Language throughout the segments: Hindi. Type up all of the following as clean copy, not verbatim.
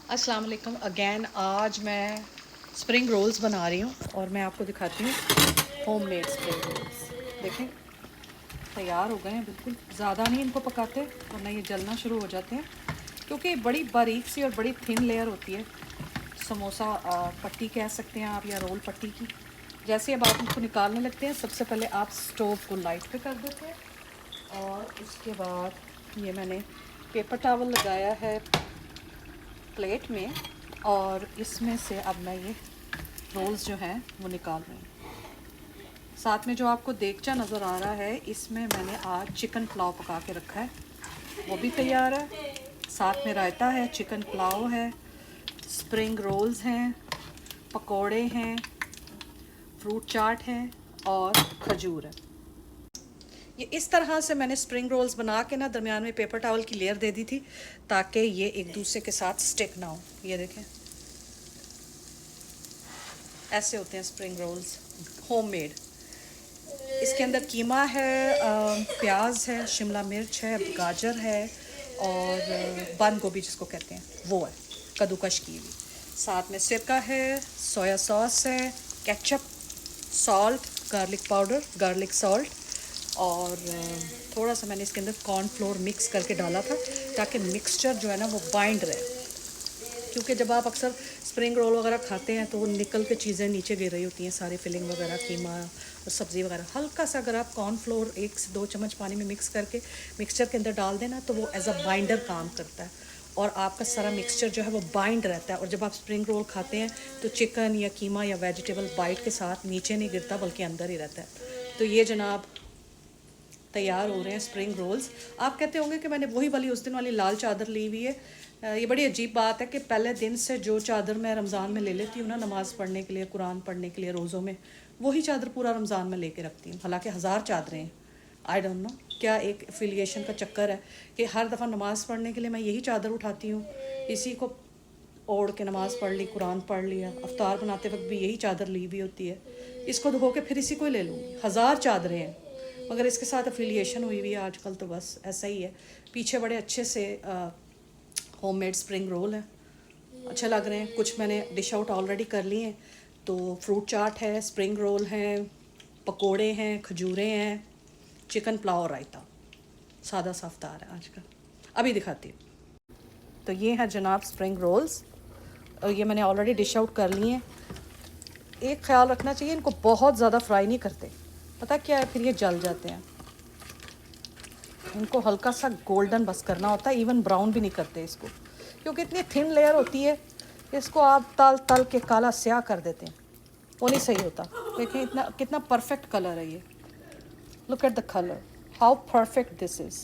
अस्सलाम वालेकुम अगेन। आज मैं स्प्रिंग रोल्स बना रही हूँ और मैं आपको दिखाती हूँ होममेड स्प्रिंग रोल्स। देखें तैयार हो गए हैं, बिल्कुल ज़्यादा नहीं इनको पकाते वरना ये जलना शुरू हो जाते हैं, क्योंकि बड़ी बारीक सी और बड़ी थिन लेयर होती है। समोसा पट्टी कह सकते हैं आप, या रोल पट्टी की। जैसे अब आप इनको निकालने लगते हैं, सबसे पहले आप स्टोव को लाइट पे कर देते हैं और उसके बाद ये मैंने पेपर टॉवल लगाया है प्लेट में, और इसमें से अब मैं ये रोल्स जो हैं वो निकाल रही हूँ। साथ में जो आपको देगचा नज़र आ रहा है, इसमें मैंने आज चिकन पुलाव पका के रखा है, वो भी तैयार है। साथ में रायता है, चिकन पुलाव है, स्प्रिंग रोल्स हैं, पकोड़े हैं, फ्रूट चाट है और खजूर है। ये इस तरह से मैंने स्प्रिंग रोल्स बना के ना दरमियान में पेपर टॉवल की लेयर दे दी थी, ताकि ये एक दूसरे के साथ स्टिक ना हो। ये देखें, ऐसे होते हैं स्प्रिंग रोल्स होममेड। इसके अंदर कीमा है, प्याज है, शिमला मिर्च है, गाजर है और बंद गोभी जिसको कहते हैं वो है, कद्दूकश की हुई। साथ में सिरका है, सोया सॉस है, ketchup, salt, garlic powder, garlic salt, और थोड़ा सा मैंने इसके अंदर कॉर्नफ्लोर मिक्स करके डाला था, ताकि मिक्सचर जो है ना वो बाइंड रहे। क्योंकि जब आप अक्सर स्प्रिंग रोल वगैरह खाते हैं तो वो निकल के चीज़ें नीचे गिर रही होती हैं, सारी फिलिंग वगैरह, कीमा और सब्ज़ी वगैरह। हल्का सा अगर आप कॉर्नफ्लोर 1 से 2 चम्मच पानी में मिक्स करके मिक्सचर के अंदर डाल देना, तो वो एज अ बाइंडर काम करता है और आपका सारा मिक्सचर जो है वो बाइंड रहता है। और जब आप स्प्रिंग रोल खाते हैं तो चिकन या कीमा या वेजिटेबल बाइट के साथ नीचे नहीं गिरता, बल्कि अंदर ही रहता है। तो ये जनाब तैयार हो रहे हैं स्प्रिंग रोल्स। आप कहते होंगे कि मैंने वही वाली उस दिन वाली लाल चादर ली हुई है। ये बड़ी अजीब बात है कि पहले दिन से जो चादर मैं रमज़ान में ले लेती हूँ ना, नमाज़ पढ़ने के लिए, कुरान पढ़ने के लिए, रोज़ों में, वही चादर पूरा रमज़ान में लेके रखती हूँ। हालांकि 1000 चादरें हैं। आई डोंट नो क्या एक एफिलिएशन का चक्कर है कि हर दफ़ा नमाज़ पढ़ने के लिए मैं यही चादर उठाती हूँ, इसी को ओढ़ के नमाज़ पढ़ ली, कुरान पढ़ लिया, अफ्तार बनाते वक्त भी यही चादर ली हुई होती है, इसको धो के फिर इसी को ही ले लूँगी। 1000 चादरें हैं, मगर इसके साथ अफिलिएशन हुई हुई है आजकल, तो बस ऐसा ही है। पीछे बड़े अच्छे से होममेड स्प्रिंग रोल है, अच्छे लग रहे हैं। कुछ मैंने डिश आउट ऑलरेडी कर लिए हैं। तो फ्रूट चाट है, स्प्रिंग रोल हैं, पकोड़े हैं, खजूरें हैं, चिकन पुलाव और रायता। सादा सा इफ्तार है आज का। अभी दिखाती हूँ। तो ये है जनाब स्प्रिंग रोल्स, और ये मैंने ऑलरेडी डिश आउट कर लिए हैं। एक ख्याल रखना चाहिए, इनको बहुत ज़्यादा फ्राई नहीं करते, पता क्या है, फिर ये जल जाते हैं। इनको हल्का सा गोल्डन बस करना होता है, इवन ब्राउन भी नहीं करते इसको, क्योंकि इतनी थिन लेयर होती है। इसको आप तल तल के काला स्याह कर देते हैं, वो नहीं सही होता। देखें इतना कितना परफेक्ट कलर है ये। Look at the colour, how perfect this is.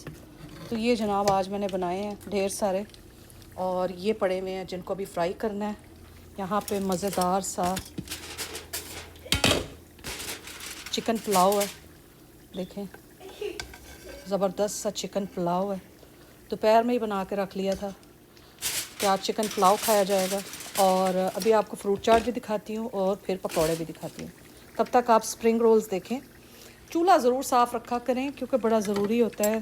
तो ये जनाब आज मैंने बनाए हैं ढेर सारे, और ये पड़े हुए हैं जिनको अभी फ्राई करना है। यहाँ पे मज़ेदार सा चिकन पुलाव है, देखें ज़बरदस्त सा चिकन पुलाव है। दोपहर में ही बना के रख लिया था कि आज चिकन पुलाव खाया जाएगा। और अभी आपको फ्रूट चाट भी दिखाती हूँ और फिर पकौड़े भी दिखाती हूँ। तब तक आप स्प्रिंग रोल्स देखें। चूल्हा ज़रूर साफ़ रखा करें, क्योंकि बड़ा ज़रूरी होता है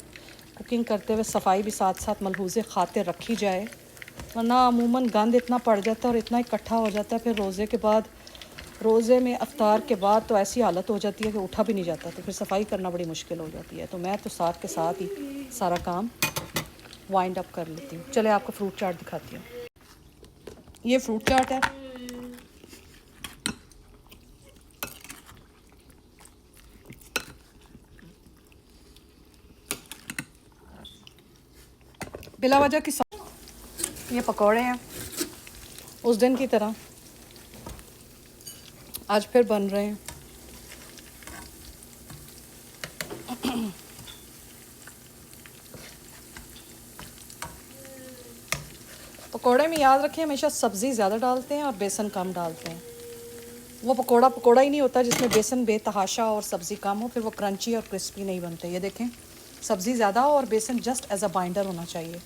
कुकिंग करते हुए सफाई भी साथ साथ मलहूज़े खाते रखी जाए, वरना अमूमन गंद इतना पड़ जाता है और इतना इकट्ठा हो जाता है, फिर रोज़े के बाद, रोज़े में अफ्तार के बाद तो ऐसी हालत हो जाती है कि उठा भी नहीं जाता, तो फिर सफाई करना बड़ी मुश्किल हो जाती है। तो मैं तो साथ के साथ ही सारा काम वाइंड अप कर लेती हूँ। चले आपको फ्रूट चाट दिखाती हूँ। ये फ्रूट चाट है, बिला वजह की। ये पकौड़े हैं, उस दिन की तरह आज फिर बन रहे हैं। पकोड़े में याद रखें, हमेशा सब्ज़ी ज़्यादा डालते हैं और बेसन कम डालते हैं। वो पकोड़ा पकोड़ा ही नहीं होता जिसमें बेसन बेतहाशा और सब्ज़ी कम हो, फिर वो क्रंची और क्रिस्पी नहीं बनते। ये देखें, सब्ज़ी ज़्यादा हो और बेसन जस्ट एज अ बाइंडर होना चाहिए।